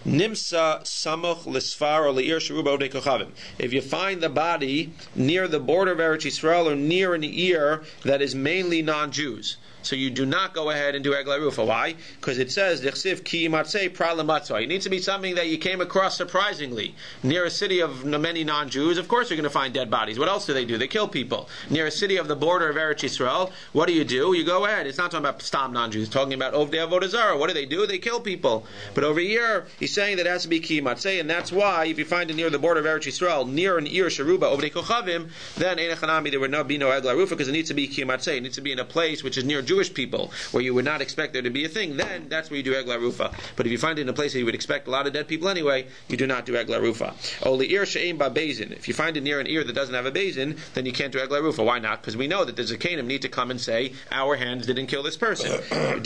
Nimsa samuch lisfar or leir sheruba odei kochavim. If you find the body near the border of Eretz Yisrael or near an ear that is mainly non-Jews, so you do not go ahead and do egla rufa. Why? Because it says dechsiv ki matzei pra lematzah. It needs to be something that you came across surprisingly near a city of many non-Jews. Of course, you're going to find dead bodies. What else do they do? They kill people near a city of the border of Eretz Yisrael. What do? You go ahead. It's not talking about stam non-Jews. It's talking about ovdei avodah zarah. What do? They kill people. But over here, he's saying that it has to be ki matzei, and that's why if you find it near the border of Eretz Yisrael, near an ear sharuba ovdei kochavim, then einachanami there would not be no egla rufa because it needs to be ki matzei. It needs to be in a place which is near Jewish people, where you would not expect there to be a thing. Then that's where you do egla rufa. But if you find it in a place where you would expect a lot of dead people anyway, you do not do egla rufa. Only ear she'ein ba bezin. If you find it near an ear that doesn't have a bezin, then you can't do egla rufa. Why not? Because we know that the Zekanim need to come and say, our hands didn't kill this person. Then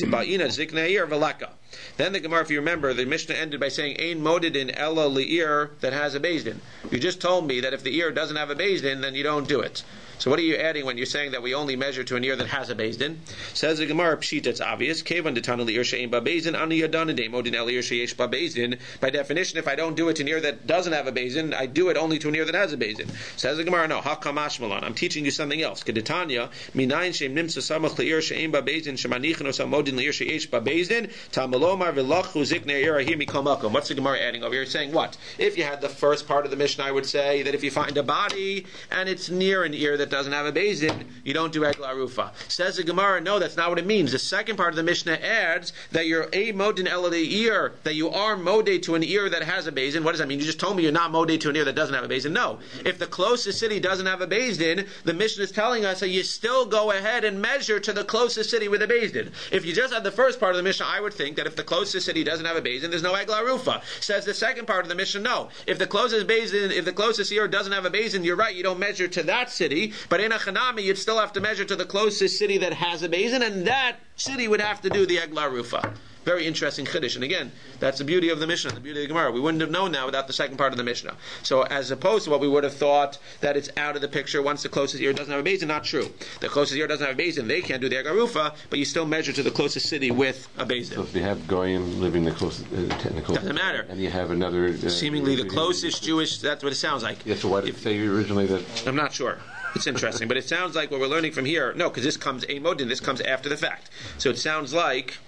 the Gemara, if you remember, the Mishnah ended by saying, Ein moded in ella li'ir that has a bezdin. You just told me that if the ear doesn't have a bezdin, then you don't do it. So what are you adding when you're saying that we only measure to an ear that has a bezdin? Says the Gemara, pshita, it's obvious. Kevan detana li'ir she'ein ba bezdin, ani yadanade modin el ear she'yesh ba bezdin. By definition, if I don't do it to an ear that doesn't have a bezdin, I do it only to an ear that has a bezdin. Says the Gemara, no, hakamash malan. I'm teaching you something else. Kedetanya, minayin she'em nimsa samach li'ir she'ein ba bezdin, shemanichen osam modin li'ir she'yesh ba bezdin, tamalomar v'lachu zikne ear ahir mikol makom. What's the Gemara adding over here? Saying what? If you had the first part of the Mishnah, I would say that if you find a body and it's near an ear that doesn't have a bezin, you don't do egla rufa. Says the Gemara, no, that's not what it means. The second part of the Mishnah adds that you're a modin el ear, that you are moded to an ear that has a bezin. What does that mean? You just told me you're not moded to an ear that doesn't have a bezin. No. If the closest city doesn't have a bezin, the Mishnah is telling us that you still go ahead and measure to the closest city with a bezin. If you just had the first part of the Mishnah, I would think that if the closest city doesn't have a bezin, there's no egla rufa. Says the second part of the Mishnah, no. If the closest ear doesn't have a bezin, you're right, you don't measure to that city, but in a chanami, you'd still have to measure to the closest city that has a bezin, and that city would have to do the egla rufa. Very interesting chiddush. And again, that's the beauty of the Mishnah, the beauty of the Gemara. We wouldn't have known that without the second part of the Mishnah. So as opposed to what we would have thought that it's out of the picture once the closest ear doesn't have a bezin, not true. The closest ear doesn't have a bezin, they can't do the egla rufa, but you still measure to the closest city with a bezin. So if you have goyim living the closest, technical, doesn't matter. And you have another seemingly the closest Jewish. That's what it sounds like. Yeah. So why did it say originally that? I'm not sure. It's interesting, but it sounds like what we're learning from here. No, because this comes a modin. This comes after the fact. So it sounds like.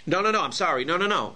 No, I'm sorry. No.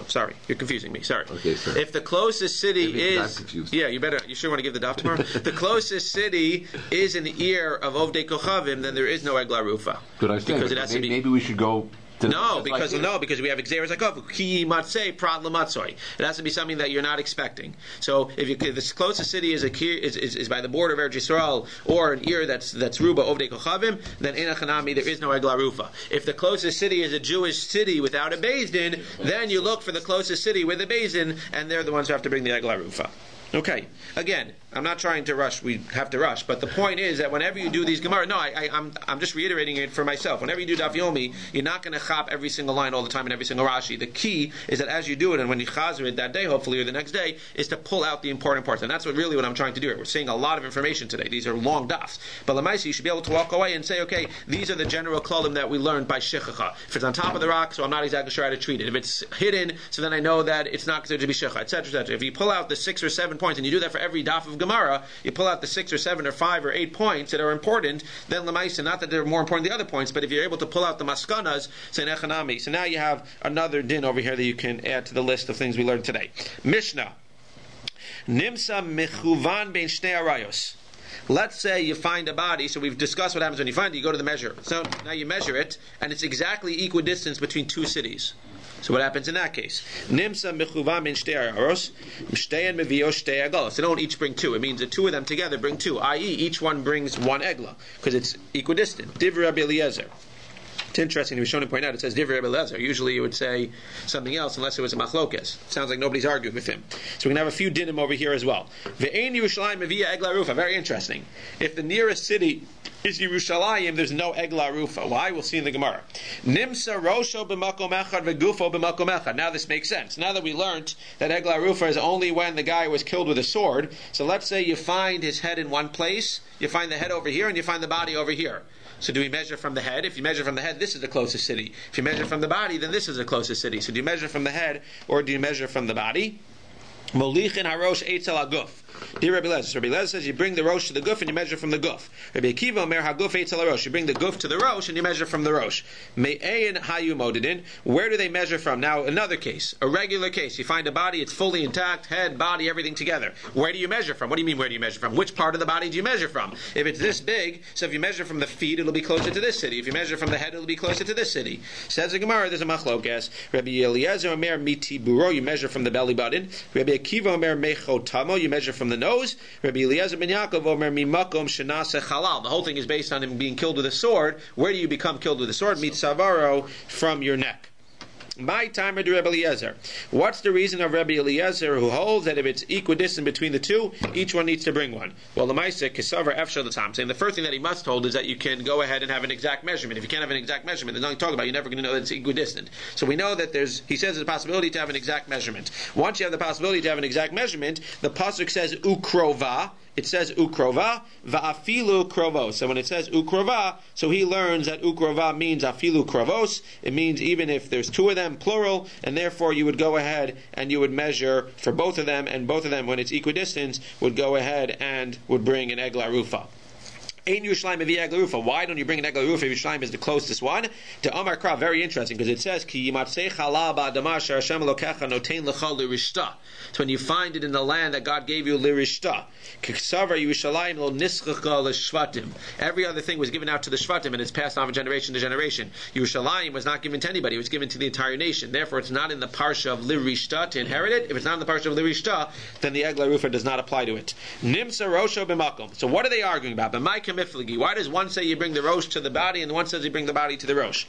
Sorry. You're confusing me. Sorry. Okay, sorry. If the closest city is... Yeah, you sure want to give the DAF tomorrow? The closest city is an ear of Ovdei Kochavim, then there is no Egla Rufa. Good, I think. Because it has to be... Maybe we should go... because we have Xeris Yaakov, ki matzei prat lematzoi. It has to be something that you're not expecting. So if the closest city is by the border of Eretz Yisrael or an ear that's ruba ovdei kochavim, then in achanami there is no egla rufa. If the closest city is a Jewish city without a bezdin, then you look for the closest city with a bezdin, and they're the ones who have to bring the egla rufa. Okay. Again, I'm not trying to rush. We have to rush, but the point is that whenever you do these Gemara, I'm just reiterating it for myself. Whenever you do Daf Yomi, you're not going to chop every single line all the time and every single Rashi. The key is that as you do it, and when you chazer it that day, hopefully, or the next day, is to pull out the important parts, and that's what I'm trying to do here. We're seeing a lot of information today. These are long dafs, but lemaisa you should be able to walk away and say, okay, these are the general klolim that we learned by shechacha. If it's on top of the rock, so I'm not exactly sure how to treat it. If it's hidden, so then I know that it's not considered to be shecha, etc., etc. If you pull out the 6 or 7 points, and you do that for every daf of Gemara, you pull out the 6 or 7 or 5 or 8 points that are important, then lemaisa, not that they're more important than the other points, but if you're able to pull out the maskanas, say nechanami. So now you have another din over here that you can add to the list of things we learned today. Mishnah. Nimsa mechuvan bein shnei arayos. Let's say you find a body, so we've discussed what happens when you find it, you go to the measure. So now you measure it, and it's exactly equidistance between 2 cities. So what happens in that case? Nimsa mechuvan min shtei aros, mshteyan mevio shtei eglos. They don't each bring 2. It means the 2 of them together bring 2, i.e., each one brings 1 egla, because it's equidistant. Divrei Rabbi Eliezer. It's interesting, we shown to point out, it says Divrei Rabbi Eliezer. Usually you would say something else unless it was a machlokes. Sounds like nobody's arguing with him. So we're going to have a few dinim over here as well. Ve'ein Yerushalayim mevia egla rufa. Very interesting. If the nearest city is Yerushalayim, there's no egla rufa. Why? We'll see in the Gemara. Nimsa rosho b'makom echad ve'gufo b'makom echad. Now this makes sense. Now that we learned that egla rufa is only when the guy was killed with a sword. So let's say you find his head in one place, you find the head over here, and you find the body over here. So do we measure from the head? If you measure from the head, this is the closest city. If you measure from the body, then this is the closest city. So do you measure from the head or do you measure from the body? Molichin harosh aizel aguf. Dear Rabbi Lezer. Rabbi Lezer says you bring the rosh to the guf and you measure from the guf. Rabbi Akiva omer haguf aizel harosh. You bring the guf to the rosh and you measure from the rosh. Me'ayin hayu modedin. Where do they measure from? Now another case, a regular case. You find a body, it's fully intact, head, body, everything together. Where do you measure from? What do you mean where do you measure from? Which part of the body do you measure from? If it's this big, so if you measure from the feet, it'll be closer to this city. If you measure from the head, it'll be closer to this city. Says the Gemara, there's a machlokas. Rabbi Eliezer omer mitiburo. You measure from the belly button. Rabbi Akiva omer mechotamo. You measure from the nose. Rabbi Eliezer ben Yaakov omer mimakom shenase halal. The whole thing is based on him being killed with a sword. Where do you become killed with a sword? Mitzavaro, from your neck. My timer to Rabbi Eliezer. What's the reason of Rabbi Eliezer who holds that if it's equidistant between the two, each one needs to bring one? Well, the Maisa Kisavar Efshar L'Tam, saying the first thing that he must hold is that you can go ahead and have an exact measurement. If you can't have an exact measurement, there's nothing to talk about. You're never going to know that it's equidistant. So we know that he says there's a possibility to have an exact measurement. Once you have the possibility to have an exact measurement, the pasuk says ukrova. It says ukrova, va'afilu krovos. So when it says ukrova, so he learns that ukrova means afilu krovos. It means even if there's two of them, plural, and therefore you would go ahead and you would measure for both of them, and both of them, when it's equidistant, would go ahead and would bring an egla rufa. Ein Yerushalayim mevi egla rufa. Why don't you bring an egla rufa if Yerushalayim is the closest one? To Amar Krav, very interesting, because it says, Ki yimatzei chalal ba'adama asher Hashem Elokecha notein lecha lirishta. It's when you find it in the land that God gave you lirishta. K'ksavar Yerushalayim lo nischacha l'shvatim. Every other thing was given out to the shvatim, and it's passed on from generation to generation. Yerushalayim was not given to anybody, it was given to the entire nation. Therefore, it's not in the parsha of lirishta to inherit it. If it's not in the parsha of lirishta, then the egla rufa does not apply to it. Nimsa rosho b'makom. So what are they arguing about? Why does one say you bring the rosh to the body and the one says you bring the body to the rosh?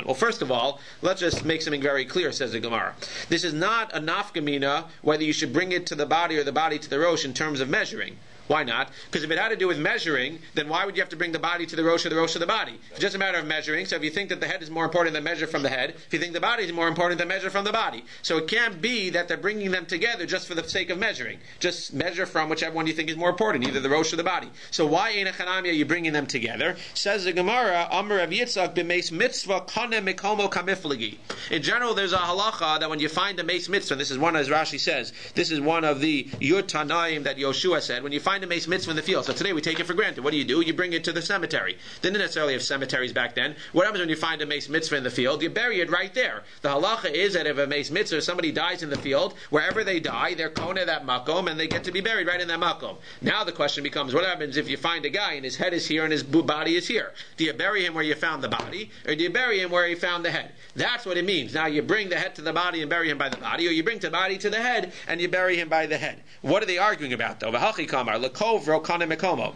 Well, first of all, let's just make something very clear, says the Gemara. This is not a nafkamina whether you should bring it to the body or the body to the rosh in terms of measuring. Why not? Because if it had to do with measuring, then why would you have to bring the body to the rosh or the rosh to the body? It's just a matter of measuring. So if you think that the head is more important than measure from the head, if you think the body is more important than measure from the body. So it can't be that they're bringing them together just for the sake of measuring. Just measure from whichever one you think is more important, either the rosh or the body. So why in a chanami are you bringing them together? Says the Gemara, Amar Rav Yitzchak b'meis mitzvah kane mikomo kamiflagi. In general, there's a halacha that when you find a meis mitzvah, and this is one, as Rashi says, this is one of the yud tanaim that Yoshua said, when you find a meis mitzvah in the field. So today we take it for granted. What do? You bring it to the cemetery. They didn't necessarily have cemeteries back then. What happens when you find a meis mitzvah in the field? You bury it right there. The halacha is that if a meis mitzvah, somebody dies in the field, wherever they die, they're kone that makom, and they get to be buried right in that makom. Now the question becomes, what happens if you find a guy and his head is here and his body is here? Do you bury him where you found the body, or do you bury him where you found the head? That's what it means. Now you bring the head to the body and bury him by the body, or you bring the body to the head and you bury him by the head. What are they arguing about though? V'hachi kamar lekovro kane mekomo.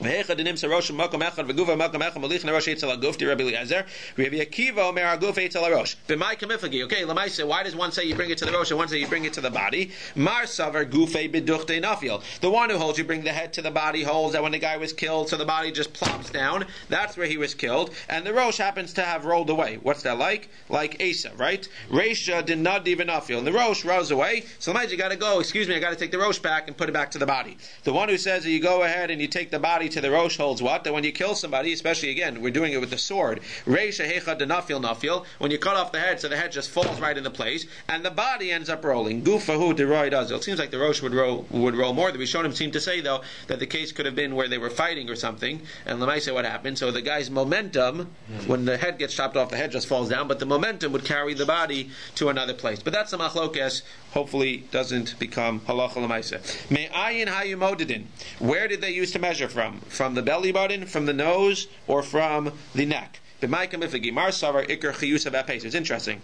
Okay, Lamais, why does one say you bring it to the rosh and one say you bring it to the body? The one who holds you bring the head to the body holds that when the guy was killed, so the body just plops down. That's where he was killed, and the rosh happens to have rolled away. What's that like? Like Asa, right? Reisha did not even nafil, and the rosh rolls away. So Lamais, you got to go. Excuse me, I got to take the rosh back and put it back to the body. The one who says that you go ahead and you take the body to the rosh holds what? That when you kill somebody, especially again, we're doing it with the sword. Reisha hecha denafil nafil. When you cut off the head, so the head just falls right into place, and the body ends up rolling. Gufahu deroy does. It seems like the rosh would roll more. The Rishonim seem to say though that the case could have been where they were fighting or something, and Lamaisa what happened? So the guy's momentum, when the head gets chopped off, the head just falls down, but the momentum would carry the body to another place. But that's a machlokes. Hopefully, doesn't become halacha lamaisa. Me'ayin hayumodidin. Where did they use to measure from? From the belly button, from the nose, or from the neck? It's interesting.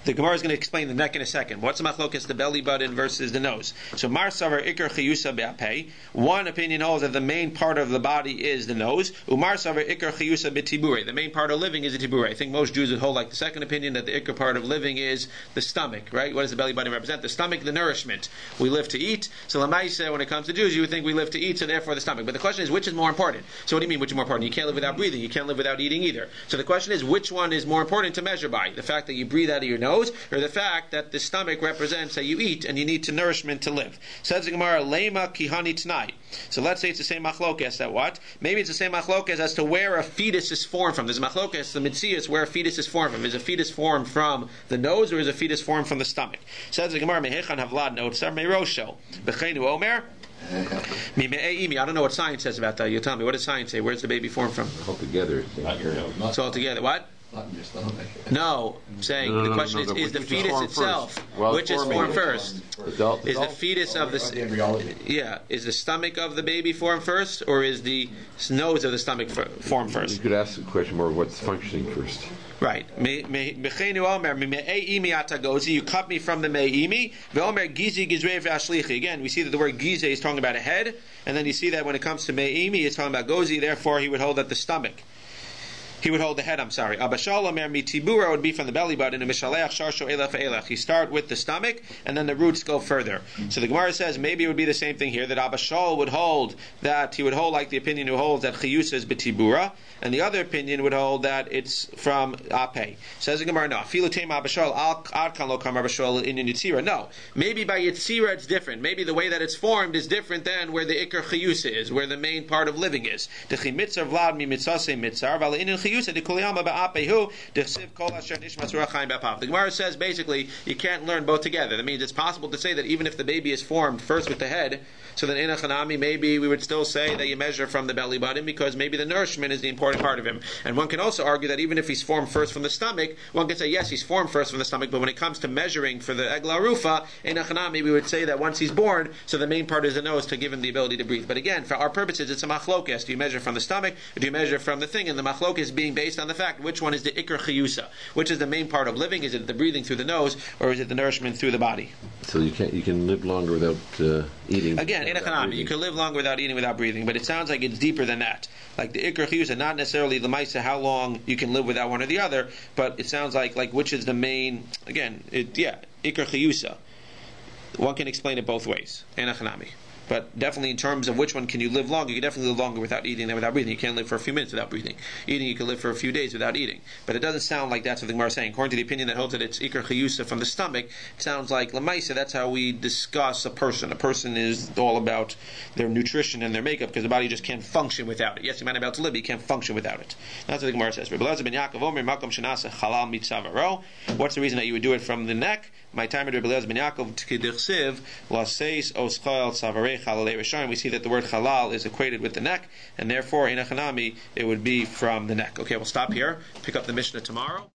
The Gemara is going to explain the neck in a second. What's the machlokas, the belly button versus the nose? So Mar Savar Iker Chiyusa Be'apei. One opinion holds that the main part of the body is the nose. Umar Savar Iker Chiyusa Be'tibure. The main part of living is the tibure. I think most Jews would hold like the second opinion that the Iker part of living is the stomach, right? What does the belly button represent? The stomach, the nourishment. We live to eat. So Lamaisa, when it comes to Jews, you would think we live to eat, so therefore the stomach. But the question is, which is more important? So what do you mean, which is more important? You can't live without breathing. You can't live without eating either. So the question is, which one is more important to measure by? The fact that you breathe out of your nose, nose, or the fact that the stomach represents that you eat and you need to nourishment to live. Says the Gemara, Lema kihani tnai. So let's say it's the same machlokes that what? Maybe it's the same machlokes as to where a fetus is formed from. There's a machlokes, the mitzias, where a fetus is formed from. Is a fetus formed from the nose or is a fetus formed from the stomach? Says the Gemara, Mehechan havlad notzar meirosho. Bechenu omer. I don't know what science says about that. You tell me. What does science say? Where's the baby formed from? all together. It's all together. What? Not in your stomach. No, I'm saying the question is the fetus itself, which is formed first? Is the fetus of the embryology? Yeah, is the stomach of the baby formed first, or is the nose of the stomach formed You first? could ask the question more: what's functioning first? Right. You cut me from the me'imi. Again, we see that the word gize is talking about a head, and then you see that when it comes to me'imi, it's talking about gozi. Therefore, he would hold at the stomach. He would hold the head, Abba Shalom mitibura would be from the belly button, and mishaleach sharsho elef elech. You start with the stomach, and then the roots go further. So the Gemara says maybe it would be the same thing here, that Abba Shal would hold that, he would hold like the opinion who holds that chiyusa is betibura, and the other opinion would hold that it's from ape. Says the Gemara, no. Filutem Abba Shal ad kan lo kam Abba Shal in yitzira. No. Maybe by yitzira it's different. Maybe the way that it's formed is different than where the ikar chiyusa is, where the main part of living is. The chimitzar vlad mi mitzase mitzar, val inin the Gemara says basically you can't learn both together. That means it's possible to say that even if the baby is formed first with the head, so then in a chanami maybe we would still say that you measure from the belly button because maybe the nourishment is the important part of him. And one can also argue that even if he's formed first from the stomach, one can say yes, he's formed first from the stomach, but when it comes to measuring for the egla rufa, in a chanami we would say that once he's born, so the main part is the nose to give him the ability to breathe. But again, for our purposes, it's a machlokes. Do you measure from the stomach or do you measure from the thing? And the machlokes being based on the fact which one is the ikar chiyusa, which is the main part of living. Is it the breathing through the nose or is it the nourishment through the body? So you can live longer without eating. Again, in a chanami, you can live longer without eating, without breathing, but it sounds like it's deeper than that. Like the ikar chiyusa, not necessarily the maisa how long you can live without one or the other, but it sounds like which is the main. Again, ikar chiyusa. One can explain it both ways in a chanami. But definitely in terms of which one can you live longer, you can definitely live longer without eating than without breathing. You can't live for a few minutes without breathing. Eating, you can live for a few days without eating. But it doesn't sound like that's what the Gemara is saying. According to the opinion that holds that it's ikar chiyusa from the stomach, it sounds like lamaisa, that's how we discuss a person. A person is all about their nutrition and their makeup because the body just can't function without it. Yes, you might be able to live, but you can't function without it. That's what the Gemara says. What's the reason that you would do it from the neck? My time at Rabbi ben Yaakov t'kidichsiv laseis oschal savarei chalalei rishayim. We see that the word halal is equated with the neck, and therefore in a chanami it would be from the neck. Okay, we'll stop here. Pick up the Mishnah tomorrow.